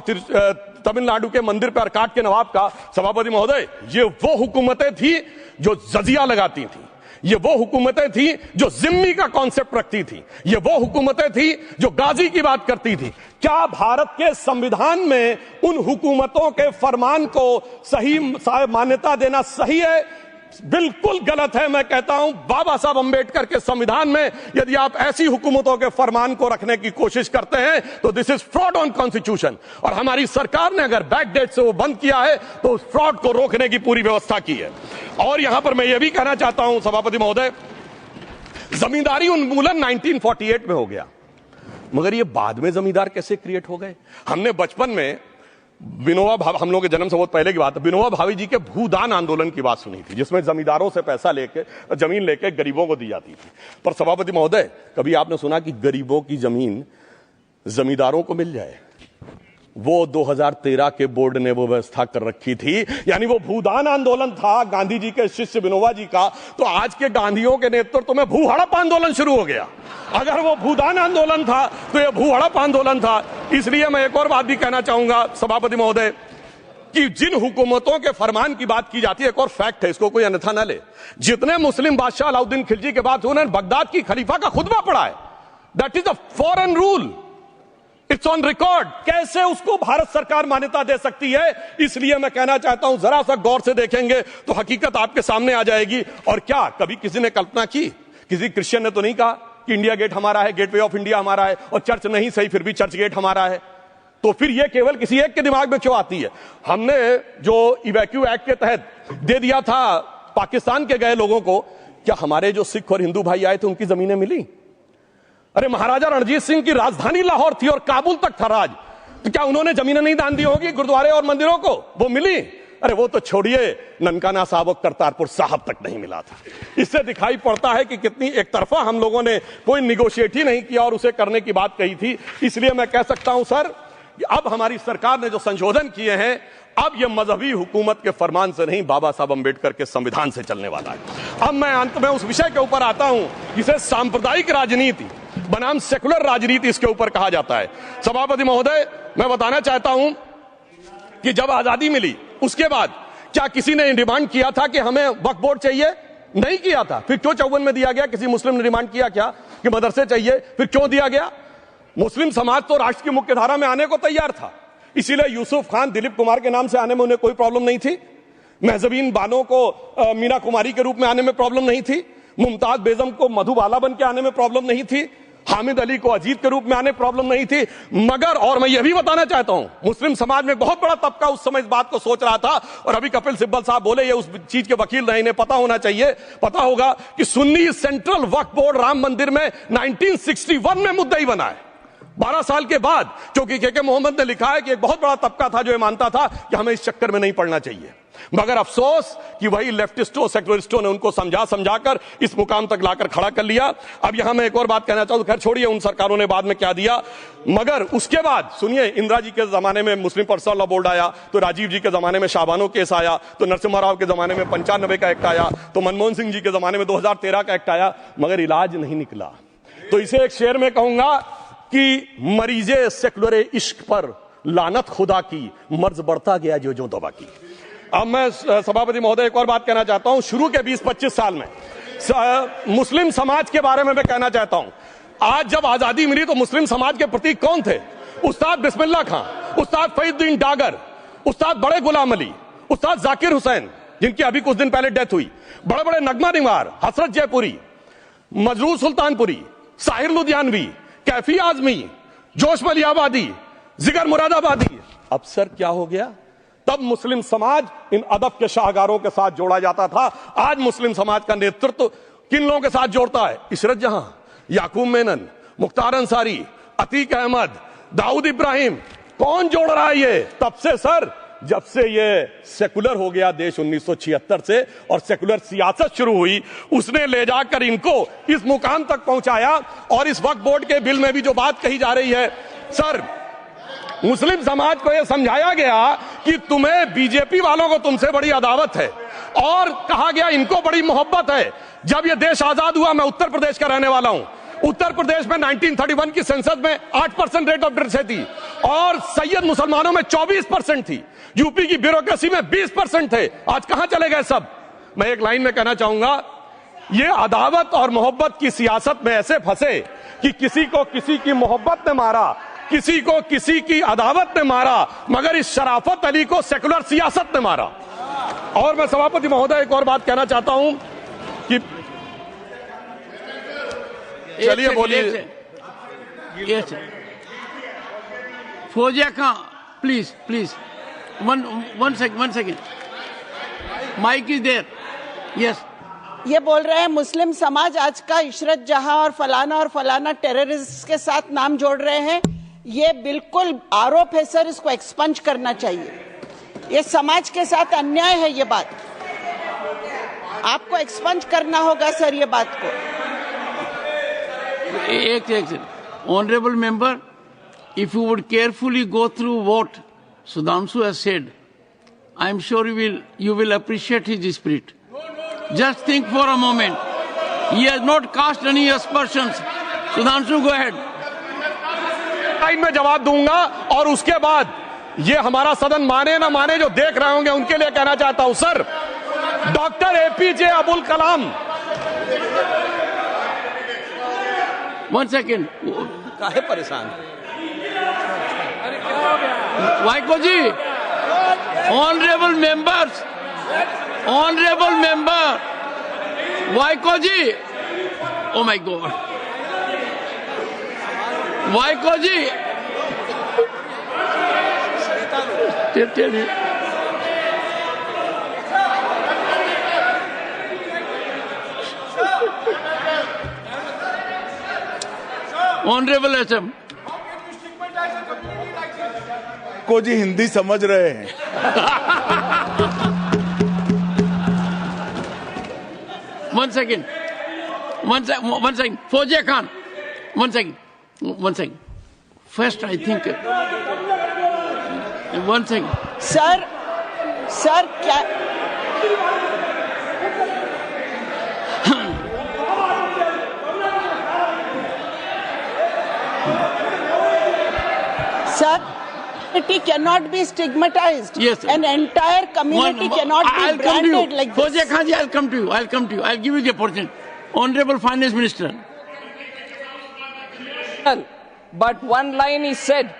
तमिलनाडु के मंदिर पर अरकाट के नवाब का। सभापति महोदय, ये वो हुकूमतें थी जो जजिया लगाती थी, ये वो हुकूमतें थी जो जिम्मी का कॉन्सेप्ट रखती थी, ये वो हुकूमतें थी जो गाजी की बात करती थी। क्या भारत के संविधान में उन हुकूमतों के फरमान को सही मान्यता देना सही है? बिल्कुल गलत है। मैं कहता हूं बाबा साहब अंबेडकर के संविधान में यदि आप ऐसी हुकूमतों के फरमान को रखने की कोशिश करते हैं तो this is fraud on constitution. और हमारी सरकार ने अगर बैकडेट से वो बंद किया है तो उस फ्रॉड को रोकने की पूरी व्यवस्था की है। और यहां पर मैं ये भी कहना चाहता हूं सभापति महोदय, जमींदारी उन्मूलन 1948 में हो गया, मगर ये बाद में जमींदार कैसे क्रिएट हो गए? हमने बचपन में विनोबा भावे, हम लोग के जन्म से बहुत पहले की बात है, विनोबा भावे जी के भूदान आंदोलन की बात सुनी थी, जिसमें जमींदारों से पैसा लेके जमीन लेके गरीबों को दी जाती थी। पर सभापति महोदय, कभी आपने सुना कि गरीबों की जमीन जमींदारों को मिल जाए? वो 2013 के बोर्ड ने वो व्यवस्था कर रखी थी। यानी वो भूदान आंदोलन था गांधी जी के शिष्य विनोबा जी का, तो आज के गांधियों के नेतृत्व में भू हड़प आंदोलन शुरू हो गया। अगर वो भूदान आंदोलन था तो ये भू हड़प आंदोलन था। इसलिए मैं एक और बात भी कहना चाहूंगा सभापति महोदय कि जिन हुकूमतों के फरमान की बात की जाती है, एक और फैक्ट है, इसको कोई अन्यथा न ले, जितने मुस्लिम बादशाह अलाउद्दीन खिलजी के बाद उन्होंने बगदाद की खलीफा का खुतबा पढ़ा है। That is a foreign rule, it's on record. कैसे उसको भारत सरकार मान्यता दे सकती है? इसलिए मैं कहना चाहता हूं जरा सा गौर से देखेंगे तो हकीकत आपके सामने आ जाएगी। और क्या कभी किसी ने कल्पना की, किसी क्रिश्चियन ने तो नहीं कहा कि इंडिया गेट हमारा है, गेटवे ऑफ इंडिया हमारा है, और चर्च नहीं सही फिर भी चर्च गेट हमारा है? तो फिर यह केवल किसी एक के दिमाग में क्यों आती है? हमने जो इवैक्यू एक्ट के तहत दे दिया था पाकिस्तान के गए लोगों को, क्या हमारे जो सिख और हिंदू भाई आए थे उनकी जमीनें मिली? अरे महाराजा रणजीत सिंह की राजधानी लाहौर थी और काबुल तक था राज, तो क्या उन्होंने जमीनें नहीं दान दी होगी गुरुद्वारे और मंदिरों को? वो मिली। अरे वो तो छोड़िए, ननकाना साहब और करतारपुर साहब तक नहीं मिला था। इससे दिखाई पड़ता है कि कितनी एक तरफा हम लोगों ने कोई निगोशिएट ही नहीं किया और उसे करने की बात कही थी। इसलिए मैं कह सकता हूं सर, अब हमारी सरकार ने जो संशोधन किए हैं, अब यह मजहबी हुकूमत के फरमान से नहीं, बाबा साहब अंबेडकर के संविधान से चलने वाला है। अब मैं अंत में उस विषय के ऊपर आता हूं जिसे सांप्रदायिक राजनीति बनाम सेकुलर राजनीति इसके ऊपर कहा जाता है। सभापति महोदय, मैं बताना चाहता हूं कि जब आजादी मिली उसके बाद क्या किसी ने डिमांड किया था कि हमें वक्फ बोर्ड चाहिए? नहीं किया था। फिर क्यों 54 में दिया गया? किसी मुस्लिम ने डिमांड किया क्या कि मदरसे चाहिए? फिर क्यों दिया गया? मुस्लिम समाज तो राष्ट्र की मुख्य धारा में आने को तैयार था, इसीलिए यूसुफ खान, दिलीप कुमार के नाम से आने में उन्हें कोई प्रॉब्लम नहीं थी। महजबीन बानो को मीना कुमारी के रूप में आने में प्रॉब्लम नहीं थी। मुमताज बेगम को मधुबाला बन के आने में प्रॉब्लम नहीं थी। हामिद अली को अजीत के रूप में आने प्रॉब्लम नहीं थी। मगर, और मैं यह भी बताना चाहता हूं, मुस्लिम समाज में बहुत बड़ा तबका उस समय इस बात को सोच रहा था, और अभी कपिल सिब्बल साहब बोले, ये उस चीज के वकील नहीं, इन्हें पता होना चाहिए, पता होगा कि सुन्नी सेंट्रल वक्फ बोर्ड राम मंदिर में 1961 में मुद्दई बना है, 12 साल के बाद। क्योंकि के मोहम्मद ने लिखा है कि एक बहुत बड़ा तबका था जो ये मानता था कि हमें इस चक्कर में नहीं पड़ना चाहिए। मगर अफसोस कि वही लेफ्टिस्टों, सेकुलरिस्टों ने उनको समझाकर इस मुकाम तक लाकर खड़ा कर लिया। अब यहां मैं एक और बात कहना चाहूं, खैर छोड़िए उन सरकारों ने बाद में क्या दिया, मगर उसके बाद सुनिए, इंदिरा जी के जमाने में मुस्लिम पर्सनल लॉ बोर्ड आया, तो राजीव जी के जमाने में शाहबानो केस आया, तो नरसिम्हा राव के जमाने में 95 का एक्ट आया, तो मनमोहन सिंह जी के जमाने में 2013 का एक्ट आया, मगर इलाज नहीं निकला। तो इसे एक शेर में कहूंगा कि मरीजे सेकुलर इश्क पर लानत खुदा की, मर्ज बढ़ता गया जो जो दवा की। अब मैं सभापति महोदय एक और बात कहना चाहता हूं, शुरू के 20-25 साल में मुस्लिम समाज के बारे में मैं कहना चाहता हूं। आज जब आजादी मिली तो मुस्लिम समाज के प्रतीक कौन थे? उस्ताद बिस्मिल्लाह खां, उस्ताद फरीदुद्दीन डागर, उस्ताद बड़े गुलाम अली, उस्ताद जाकिर हुसैन, जिनकी अभी कुछ दिन पहले डेथ हुई, बड़े बड़े नगमा निवार, हसरत जयपुरी, मजरूर सुल्तानपुरी, साहिर लुधियानवी, कैफी आजमी, जोश मलियाबादी, जिगर मुरादाबादी। अब सर क्या हो गया? तब मुस्लिम समाज इन अदब के शाहकारों के साथ जोड़ा जाता था। आज मुस्लिम समाज का नेतृत्व किन लोगों के साथ जोड़ता है? इशरत जहां, याकूब मेनन, मुख्तार अंसारी, अतीक अहमद, दाऊद इब्राहिम। कौन जोड़ रहा है ये? तब से सर, जब से ये सेकुलर हो गया देश 1976 से और सेकुलर सियासत शुरू हुई, उसने ले जाकर इनको इस मुकाम तक पहुंचाया। और इस वक्फ बोर्ड के बिल में भी जो बात कही जा रही है सर, मुस्लिम समाज को यह समझाया गया कि तुम्हें बीजेपी वालों को तुमसे बड़ी अदावत है, और कहा गया इनको बड़ी मोहब्बत है। जब यह देश आजाद हुआ, मैं उत्तर प्रदेश का रहने वाला हूं, उत्तर प्रदेश में 1931 की संसद में 8% रेट ऑफ डेथ थी और सैयद मुसलमानों में 24% थी। यूपी की ब्यूरोक्रेसी में 20% थे। आज कहां चले गए सब? मैं एक लाइन में कहना चाहूंगा, ये अदावत और मोहब्बत की सियासत में ऐसे फंसे कि किसी को किसी की मोहब्बत ने मारा, किसी को किसी की अदावत ने मारा, मगर इस शराफत अली को सेकुलर सियासत ने मारा। और मैं सभापति महोदय एक और बात कहना चाहता हूं कि चलिए बोलिए। Fauzia Khan, please one second, mic is there. Yes, ये बोल रहे हैं मुस्लिम समाज आज का इशरत जहां और फलाना टेररिस्ट के साथ नाम जोड़ रहे हैं। ये बिल्कुल आरोप है सर, इसको एक्सपंज करना चाहिए। ये समाज के साथ अन्याय है। ये बात आपको एक्सपंज करना होगा सर, ये बात को। एक honourable member, if you would carefully go through what Sudhanshu has said, I am sure you will appreciate his spirit. Just think for a moment. He has not cast any aspersions. Sudhanshu, go ahead. Time में जवाब दूंगा और उसके बाद ये हमारा सदन माने ना माने जो देख रहे होंगे उनके लिए कहना चाहता हूं, sir doctor APJ Abdul Kalam. One second. काहे परेशान? Vaiko ji, honourable member, Vaiko ji, oh my god, Vaiko ji, honourable SM को जी हिंदी समझ रहे हैं। One second. Fauziya Khan, one second. First, I think. One second. Sir क्या Sir, community cannot be stigmatized. Yes, sir. An entire community cannot be branded like this. Fauziya Khan ji, I'll come to you. I'll give you the opportunity. Honorable Finance Minister. But one line he said.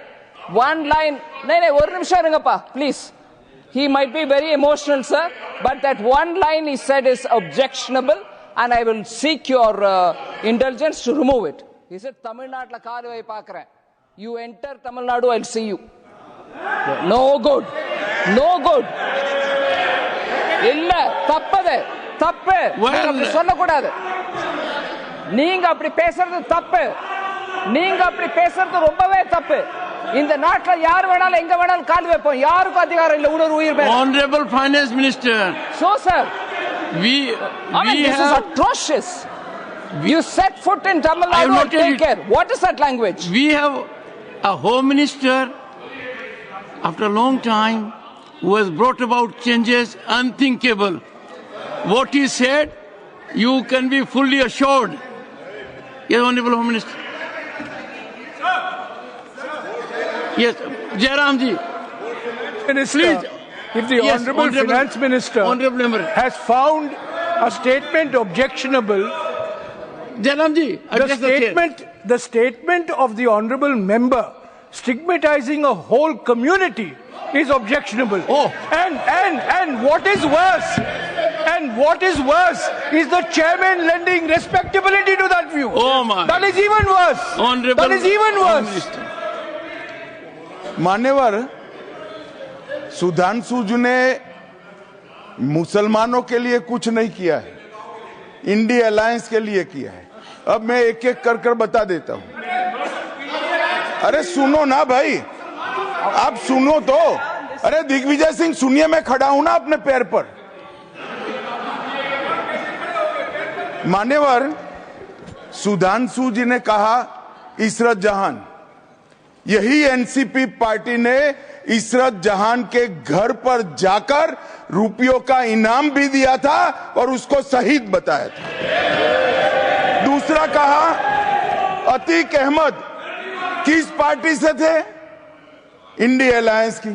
One line. No, one nimisham irungappa, please. He might be very emotional, sir, but that one line he said is objectionable, and I will seek your indulgence to remove it. He said, Tamil Nadu la kaal vai paakren. You enter Tamil Nadu, I'll see you. No good. No good. இல்ல தப்பது தப்பு. அப்படி சொல்லக்கூடாது. நீங்க அப்படி பேசுறது தப்பு. நீங்க அப்படி பேசுறது ரொம்பவே தப்பு. இந்த நாட்டுல யார் வேணாலும் எங்க வேணாலும் கால் வைப்போம். யாருக்கும் அதிகாரம் இல்ல ஒரு உயிர் மேல. Honorable Finance Minister. So sir, this is atrocious. You set foot in Tamil Nadu and take care. What is that language? We have a Home Minister after a long time who has brought about changes unthinkable. What he said, you can be fully assured. Yes, Honorable Home Minister. Yes, Jairam ji. Minister, please. If the Honorable Finance Minister has found a statement objectionable, Jairam ji, the statement of the Honorable Member stigmatizing a whole community is objectionable. Oh. And what is worse is the chairman lending respectability to that view. Oh my. That is even worse. Honorable that is even worse. मान्यवर, सुधांशु जी ने मुसलमानों के लिए कुछ नहीं किया है, India alliance के लिए किया है। अब मैं एक एक कर बता देता हूं। अरे सुनो ना भाई, आप सुनो तो। अरे दिग्विजय सिंह सुनिए, मैं खड़ा हूं ना अपने पैर पर। मान्यवर, सुधांशु जी ने कहा इशरत जहान, यही एनसीपी पार्टी ने इशरत जहान के घर पर जाकर रुपयों का इनाम भी दिया था और उसको शहीद बताया था। दूसरा कहा अतीक अहमद किस पार्टी से थे? इंडिया अलायंस की।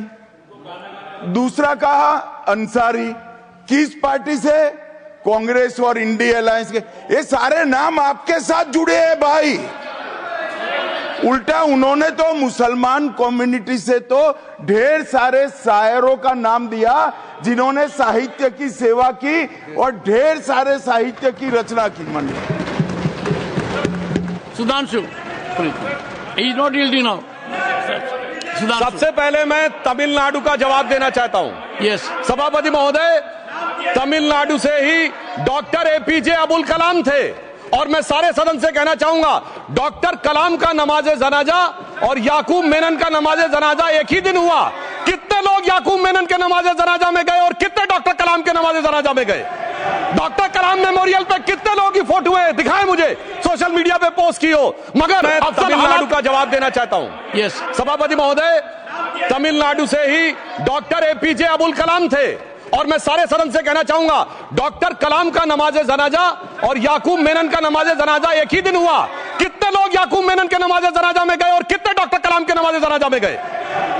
दूसरा कहा अंसारी किस पार्टी से? कांग्रेस और इंडिया अलायंस के। ये सारे नाम आपके साथ जुड़े हैं भाई। उल्टा उन्होंने तो मुसलमान कम्युनिटी से तो ढेर सारे शायरों का नाम दिया जिन्होंने साहित्य की सेवा की और ढेर सारे साहित्य की रचना की। मन Sudhanshu, he is not yielding now. Sudhanshu. सबसे पहले मैं तमिलनाडु का जवाब देना चाहता हूं। यस सभापति महोदय, तमिलनाडु से ही डॉक्टर एपीजे अब्दुल कलाम थे और मैं सारे सदन से कहना चाहूंगा, डॉक्टर कलाम का नमाजे जनाजा और याकूब मेनन का नमाजे जनाजा एक ही दिन हुआ। कितने लोग याकूब मेनन के नमाजे जनाजा में गए और कितने डॉक्टर कलाम के नमाजे जनाजा में गए? डॉक्टर कलाम मेमोरियल पे कितने लोगों की फोटो है? दिखाएं मुझे, सोशल मीडिया पे पोस्ट की हो। मगर मैं तमिलनाडु का जवाब देना चाहता हूं। यस सभापति महोदय, तमिलनाडु से ही डॉक्टर एपीजे अब्दुल कलाम थे और मैं सारे सदन से कहना चाहूंगा, डॉक्टर कलाम का नमाजे जनाजा और याकूब मेनन का नमाजे जनाजा एक ही दिन हुआ। कितने लोग याकूब मेनन के नमाजे जनाजा में गए और कितने डॉक्टर कलाम के नमाजे जनाजा में गए?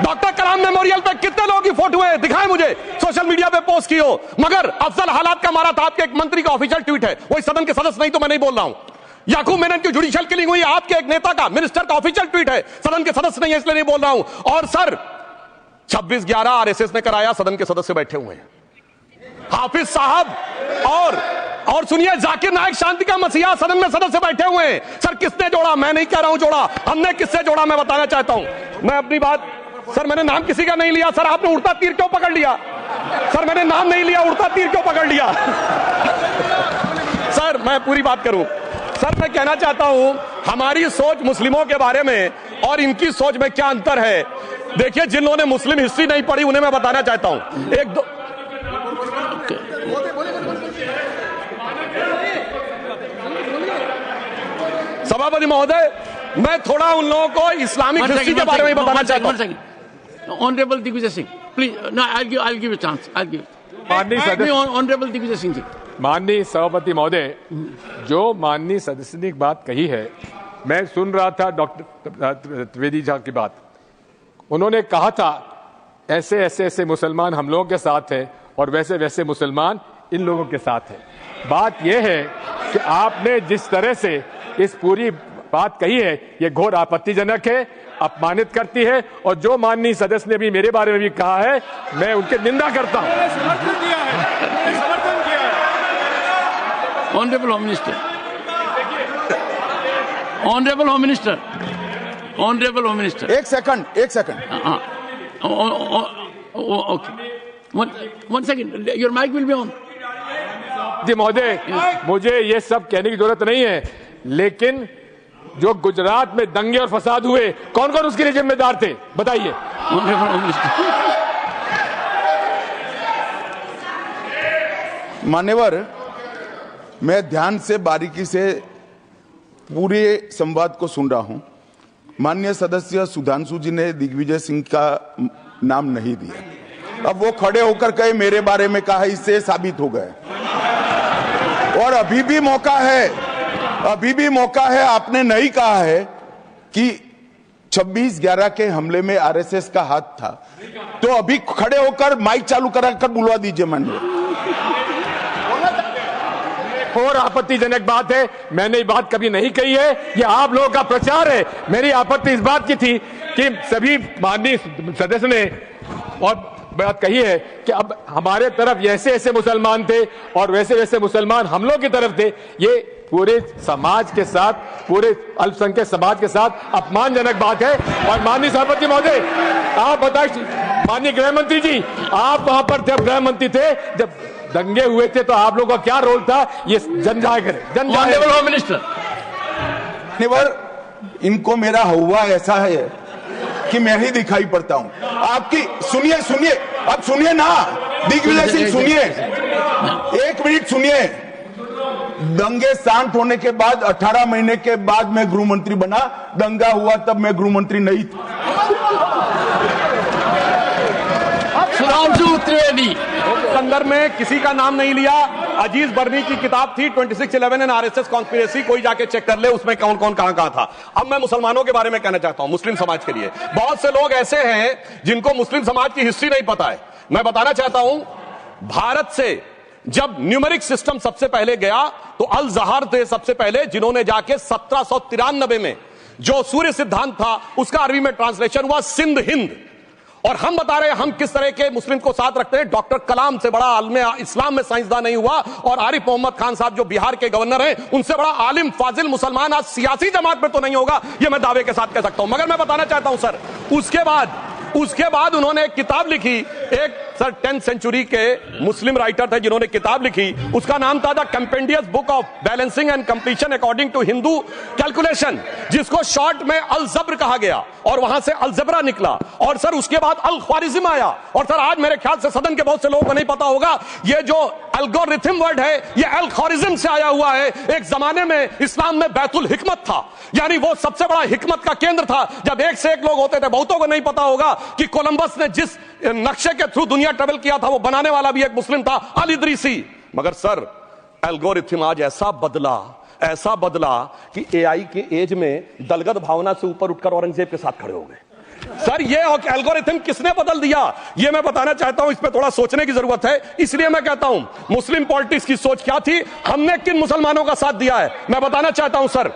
डॉक्टर कलाम मेमोरियल पे कितने लोगों की फोटो है? दिखाएं मुझे, सोशल मीडिया पे पोस्ट की हो। मगर अफजल हालात का मारा था आपके एक मंत्री का ऑफिशियल ट्वीट है, वो इस सदन के सदस्य नहीं तो मैं नहीं बोल रहा हूं। याकूब मेनन की जुडिशियल किलिंग हुई आपके एक नेता का, मिनिस्टर का ऑफिशियल ट्वीट है, सदन के सदस्य नहीं है इसलिए नहीं बोल रहा हूं। और सर 26/11 आरएसएस ने कराया, सदन के सदस्य बैठे हुए हैं। हाफिज साहब और सुनिए, जाकिर नायक शांति का मसीहा सदन में सदस्य बैठे हुए हैं। सर किसने जोड़ा? मैं नहीं कह रहा हूं जोड़ा, हमने किससे जोड़ा मैं बताना चाहता हूं। मैं अपनी बात, सर मैंने नाम किसी का नहीं लिया। सर आपने उड़ता तीर क्यों पकड़ लिया? सर मैंने नाम नहीं लिया, उड़ता तीर क्यों पकड़ लिया? सर मैं पूरी बात करूं। सर मैं कहना चाहता हूं, हमारी सोच मुस्लिमों के बारे में और इनकी सोच में क्या अंतर है। देखिए, जिन लोगों ने मुस्लिम हिस्ट्री नहीं पढ़ी उन्हें मैं बताना चाहता हूं। एक दो सभापति महोदय, मैं थोड़ा उन लोगों को इस्लामिक हिस्ट्री के बारे में बताना चाहता हूं। Honourable Digvijay Singh, please, no I give a chance, I give. माननीय सदस्य, ऑनरेबल दिग्विजय सिंह जी। माननीय सभापति महोदय, जो माननीय सदस्य ने बात कही है, मैं सुन रहा था डॉक्टर त्रिवेदी जी की बात। उन्होंने कहा था ऐसे ऐसे ऐसे मुसलमान हम लोगों के साथ हैं और वैसे वैसे मुसलमान इन लोगों के साथ हैं। बात यह है कि आपने जिस तरह से इस पूरी बात कही है, ये घोर आपत्तिजनक है, अपमानित करती है। और जो माननीय सदस्य ने भी मेरे बारे में भी कहा है, मैं उनकी निंदा करता हूं। Honourable home minister, honourable home minister, honourable home minister, एक second okay, one second, your mic will be on. जी महोदय, मुझे ये सब कहने की जरूरत नहीं है, लेकिन जो गुजरात में दंगे और फसाद हुए, कौन कौन उसके लिए जिम्मेदार थे बताइए। मान्यवर, मैं ध्यान से बारीकी से पूरे संवाद को सुन रहा हूं। माननीय सदस्य सुधांशु जी ने दिग्विजय सिंह का नाम नहीं दिया। अब वो खड़े होकर कहे मेरे बारे में कहा, इससे साबित हो गए। और अभी भी मौका है, आपने नहीं कहा है कि 26/11 के हमले में आरएसएस का हाथ था, तो अभी खड़े होकर माइक चालू कराकर बुलवा दीजिए। माननीय, और आपत्तिजनक बात है, मैंने ये बात कभी नहीं कही है, ये आप लोगों का प्रचार है। मेरी आपत्ति इस बात की थी कि सभी माननीय सदस्य ने और बात कही है कि अब हमारे तरफ ऐसे ऐसे मुसलमान थे और वैसे वैसे मुसलमान हम लोग की तरफ थे। ये पूरे समाज के साथ, पूरे अल्पसंख्यक समाज के साथ अपमानजनक बात है। और माननीय सभापति महोदय, आप बताइए, माननीय गृह मंत्री जी, आप वहां पर थे, गृह मंत्री थे जब दंगे हुए थे, तो आप लोगों का क्या रोल था, ये जन जाहिर करें। होम मिनिस्टर, इनको मेरा हुआ ऐसा है कि मैं ही दिखाई पड़ता हूं आपकी। सुनिए, अब सुनिए ना दिग्विजय सिंह, सुनिए, एक मिनट सुनिए। दंगे शांत होने के बाद 18 महीने के बाद मैं गृह मंत्री बना। दंगा हुआ तब मैं गृह मंत्री नहीं था। सुधांशु त्रिवेदी, संदर्भ में किसी का नाम नहीं लिया। अजीज बर्मी की किताब थी 2611 एंड आरएसएस कॉन्स्पिरेसी, कोई जाके चेक कर ले उसमें कौन कौन कहां था। अब मैं मुसलमानों के बारे में कहना चाहता हूं, मुस्लिम समाज के लिए। बहुत से लोग ऐसे हैं जिनको मुस्लिम समाज की हिस्ट्री नहीं पता है। मैं बताना चाहता हूं, भारत से जब न्यूमेरिक सिस्टम सबसे पहले गया तो अल जहर थे सबसे पहले, जिन्होंने जाके 1793 में जो सूर्य सिद्धांत था उसका अरबी में ट्रांसलेशन हुआ सिंध हिंद। और हम बता रहे हैं हम किस तरह के मुस्लिम को साथ रखते हैं। डॉक्टर कलाम से बड़ा आलिम इस्लाम में साइंसदान नहीं हुआ, और आरिफ मोहम्मद खान साहब जो बिहार के गवर्नर हैं उनसे बड़ा आलिम फाजिल मुसलमान आज सियासी जमात में तो नहीं होगा, यह मैं दावे के साथ कह सकता हूं। मगर मैं बताना चाहता हूं सर, उसके बाद उन्होंने एक किताब लिखी, एक सर 10th सेंचुरी के मुस्लिम राइटर थे जिन्होंने किताब लिखी, उसका नाम था the compendious book of balancing and completion according to Hindu calculation, जिसको शॉर्ट में अल जब्र कहा गया और वहां से अल जबरा निकला। और सर उसके बाद अल ख्वारिज्म आया। और सर आज मेरे ख्याल से सदन के बहुत से लोगों को नहीं पता होगा, ये जो एल्गोरिथम वर्ड है ये अल ख्वारिज्म से आया हुआ है। एक जमाने में इस्लाम में बैतुल हिकमत था, यानी वो सबसे बड़ा हिकमत का केंद्र था। जब एक से एक लोग होते थे, बहुतों को नहीं पता होगा कि कोलंबस ने जिस नक्शे के थ्रू दुनिया ट्रेवल किया था वो बनाने वाला भी एक मुस्लिम था, अल इदरीसी। मगर सर एल्गोरिथम आज ऐसा बदला कि एआई के एज में दलगत भावना से ऊपर उठकर औरंगजेब के साथ खड़े हो गए। सर ये एल्गोरिथम किसने बदल दिया, ये मैं बताना चाहता हूं। इस पे थोड़ा सोचने की जरूरत है। इसलिए मैं कहता हूं मुस्लिम पॉलिटिक्स की सोच क्या थी, हमने किन मुसलमानों का साथ दिया है, मैं बताना चाहता हूं सर।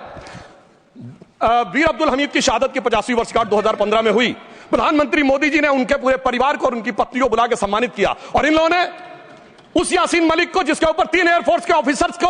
वीर अब्दुल हमीद की शहादत की 50वीं वर्षगांठ 2015 में हुई। प्रधानमंत्री मोदी जी ने उनके पूरे परिवार को और उनकी पत्नी को बुला के सम्मानित किया, और इन लोगों ने उस यासीन मलिक को, जिसके ऊपर 3 एयरफोर्स के ऑफिसर्स को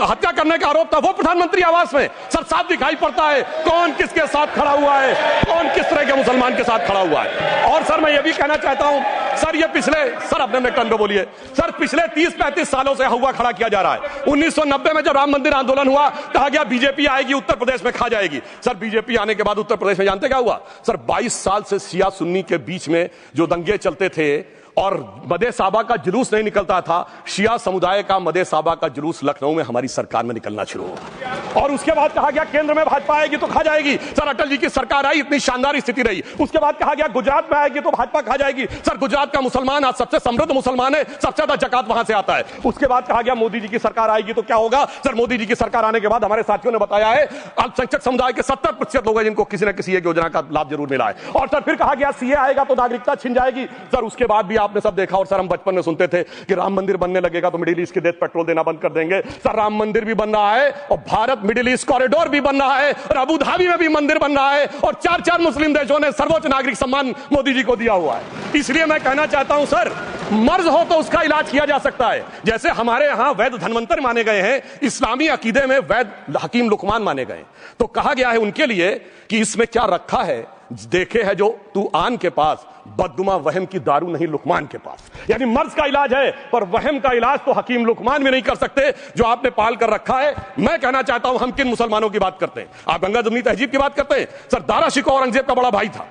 हत्या करने का आरोप था, वो प्रधानमंत्री आवास में। सर साफ दिखाई पड़ता है कौन किसके साथ खड़ा हुआ है, कौन किस तरह के मुसलमान के साथ खड़ा हुआ है। और सर मैं ये भी कहना चाहता हूं सर, ये सर अपने टर्न पे बोलिए सर, पिछले 30-35 सालों से हुआ खड़ा किया जा रहा है। 1990 में जब राम मंदिर आंदोलन हुआ, कहा गया बीजेपी आएगी उत्तर प्रदेश में खा जाएगी। सर बीजेपी आने के बाद उत्तर प्रदेश में जानते क्या हुआ सर, 22 साल से शिया सुन्नी के बीच में जो दंगे चलते थे और मदे साहबा का जुलूस नहीं निकलता था, शिया समुदाय का मदे साहबा का जुलूस लखनऊ में हमारी सरकार में निकलना शुरू हुआ। और उसके बाद कहा गया केंद्र में भाजपा आएगी तो खा जाएगी। सर अटल जी की सरकार आई, इतनी शानदार स्थिति रही। उसके बाद कहा गया गुजरात में आएगी तो भाजपा खा जाएगी। सर गुजरात का मुसलमान आज सबसे समृद्ध मुसलमान है, सबसे ज्यादा जकात वहां से आता है। उसके बाद कहा गया मोदी जी की सरकार आएगी तो क्या होगा। सर मोदी जी की सरकार आने के बाद हमारे साथियों ने बताया है अल्पसंख्यक समुदाय के 70% लोग हैं जिनको किसी न किसी एक योजना का लाभ जरूर मिला है। और सर फिर कहा गया सीए आएगा तो नागरिकता छिन जाएगी। सर उसके बाद भी आपने सब देखा, और सर बचपन में सुनते थे कि राम मंदिर बनने लगेगा तो मिडिल ईस्ट के देश पेट्रोल देना बंद कर देंगे। सर राम मंदिर भी बन रहा है और भारत मिडिल ईस्ट कॉरिडोर भी बन रहा है और अबू धाबी में भी मंदिर बन रहा है और 4 मुस्लिम देशों ने सर्वोच्च नागरिक सम्मान मोदी जी को दिया हुआ है। इसलिए मैं कहना चाहता हूं सर, मर्ज हो तो उसका इलाज किया जा सकता है। जैसे हमारे यहां वैद धन्वंतर माने गए हैं, इस्लामी अकीदे में वैद हकीम लुकमान माने गए, तो कहा गया है उनके लिए कि इसमें क्या रखा है, देखे है जो तू आन के पास, बददुमा वहम की दारू नहीं लुकमान के पास। यानी मर्ज का इलाज है पर वहम का इलाज तो हकीम लुकमान भी नहीं कर सकते जो आपने पाल कर रखा है। मैं कहना चाहता हूं हम किन मुसलमानों की बात करते हैं। आप गंगा जमुनी तहजीब की बात करते हैं। सर दारा शिकोह औरंगजेब का बड़ा भाई था,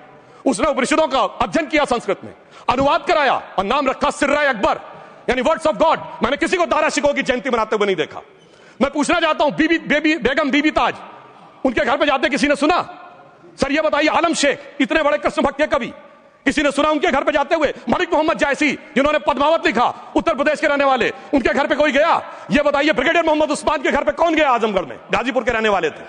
उसने उपनिषदों का अध्ययन किया, संस्कृत में अनुवाद कराया और नाम रखा सिर्रा अकबर, यानी वर्ड्स ऑफ गॉड। मैंने किसी को दारा शिकोह की जयंती मनाते हुए नहीं देखा। मैं पूछना चाहता हूं बेगम बीबी ताज, उनके घर पे जाते किसी ने सुना? सर ये बताइए, आलम शेख इतने बड़े कृष्ण भक्त के कवि, किसी ने सुना उनके घर पे जाते हुए? मलिक मोहम्मद जायसी जिन्होंने पद्मावत लिखा, उत्तर प्रदेश के रहने वाले, उनके घर पे कोई गया? ये बताइए ब्रिगेडियर मोहम्मद उस्मान के घर पे कौन गया? आजमगढ़ में, गाजीपुर के रहने वाले थे,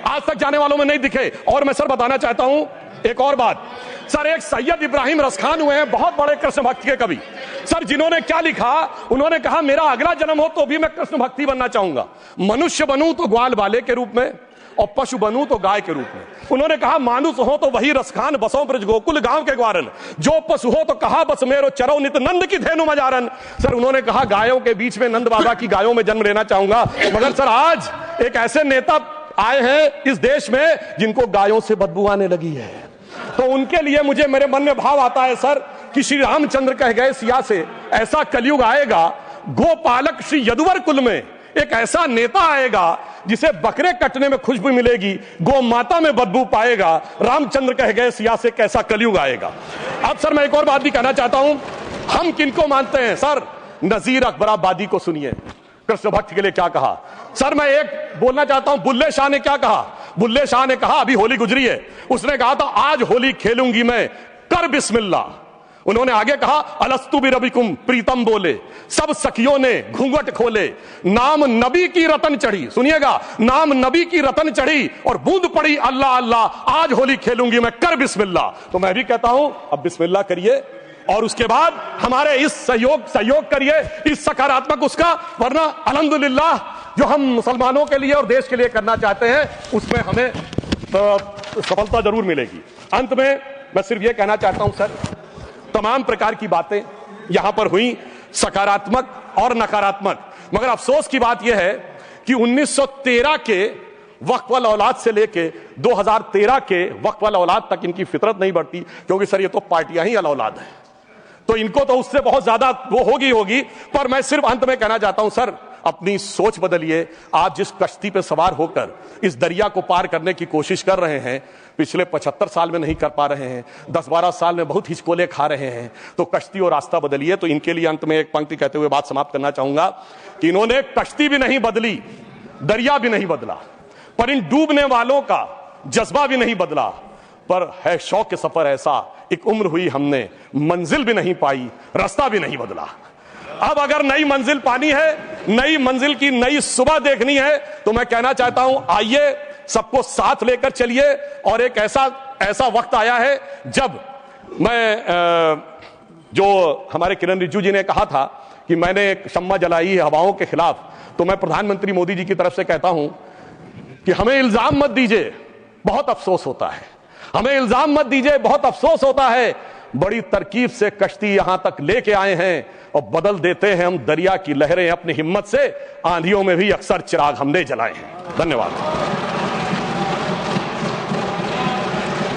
आज तक जाने वालों में नहीं दिखे। और मैं सर बताना चाहता हूं एक और बात, सर एक सैयद इब्राहिम रसखान हुए हैं, बहुत बड़े कृष्ण भक्त के कवि। सर जिन्होंने क्या लिखा, उन्होंने कहा मेरा अगला जन्म हो तो भी मैं कृष्ण भक्ति बनना चाहूंगा, मनुष्य बनूं तो ग्वाल बाले के रूप में और पशु बनूं तो गाय के रूप में। उन्होंने कहा मानुष हो तो वही रसखान, बसों ब्रज गोकुल गांव के ग्वारन, जो पशु हो तो कहा बस मेरो चरो नित नंद की धेनु मजारन। सर उन्होंने कहा गायों के बीच में नंद बाबा की गायों में जन्म लेना चाहूंगा। मगर सर आज एक ऐसे नेता आए हैं इस देश में जिनको गायों से बदबू आने लगी है, तो उनके लिए मुझे मेरे मन में भाव आता है सर कि श्री रामचंद्र कह गए सिया से ऐसा कलयुग आएगा, गोपालक श्री यदुवर कुल में एक ऐसा नेता आएगा जिसे बकरे कटने में खुशबू मिलेगी, गौ माता में बदबू पाएगा। रामचंद्र कह गए सिया से कैसा कलयुग आएगा। अब सर मैं एक और बात भी कहना चाहता हूं, हम किनको मानते हैं सर? नजीर अकबराबादी को सुनिए, कृष्ण भक्त के लिए क्या कहा। सर मैं एक बोलना चाहता हूं, बुल्ले शाह ने क्या कहा? बुल्ले शाह ने कहा, अभी होली गुजरी है, उसने कहा था आज होली खेलूंगी मैं कर बिस्मिल्लाह। उन्होंने आगे कहा, अलस्तु बिरबिकुम, प्रीतम बोले, सब सखियों ने घूंघट खोले, नाम नबी की रतन चढ़ी, सुनिएगा, नाम नबी की रतन चढ़ी और बूंद पड़ी अल्लाह अल्लाह, आज होली खेलूंगी मैं, कर बिस्मिल्लाह। तो मैं भी कहता हूं अब बिस्मिल्लाह करिए और उसके बाद हमारे इस सहयोग करिए, इस सकारात्मक उसका, वरना अल्हम्दुलिल्लाह जो हम मुसलमानों के लिए और देश के लिए करना चाहते हैं उसमें हमें सफलता जरूर मिलेगी। अंत में मैं सिर्फ यह कहना चाहता हूं सर, तमाम प्रकार की बातें यहां पर हुई, सकारात्मक और नकारात्मक, मगर अफसोस की बात यह है कि 1913 के वक्त वाला औलाद से लेके 2013 के वक्त वाला औलाद तक इनकी फितरत नहीं बढ़ती, क्योंकि सर ये तो पार्टियां ही वाला औलाद है, तो इनको तो उससे बहुत ज्यादा वो होगी। पर मैं सिर्फ अंत में कहना चाहता हूं सर, अपनी सोच बदलिए। आप जिस कश्ती पे सवार होकर इस दरिया को पार करने की कोशिश कर रहे हैं, पिछले 75 साल में नहीं कर पा रहे हैं, 10-12 साल में बहुत हिचकोले खा रहे हैं, तो कश्ती और रास्ता बदलिए। तो इनके लिए अंत में एक पंक्ति कहते हुए बात समाप्त करना चाहूंगा कि इन्होंने कश्ती भी नहीं बदली, दरिया भी नहीं बदला, पर इन डूबने वालों का जज्बा भी नहीं बदला, पर है शौक के सफर ऐसा, एक उम्र हुई हमने, मंजिल भी नहीं पाई, रास्ता भी नहीं बदला। अब अगर नई मंजिल पानी है, नई मंजिल की नई सुबह देखनी है, तो मैं कहना चाहता हूं आइए सबको साथ लेकर चलिए। और एक ऐसा वक्त आया है जब मैं जो हमारे किरण रिजिजू जी ने कहा था कि मैंने एक शम्मा जलाई है हवाओं के खिलाफ, तो मैं प्रधानमंत्री मोदी जी की तरफ से कहता हूं कि हमें इल्जाम मत दीजिए, बहुत अफसोस होता है, हमें इल्जाम मत दीजिए, बहुत अफसोस होता है। बड़ी तरकीब से कश्ती यहां तक लेके आए हैं और बदल देते हैं हम दरिया की लहरें अपनी हिम्मत से, आंधियों में भी अक्सर चिराग हमने जलाए हैं। धन्यवाद।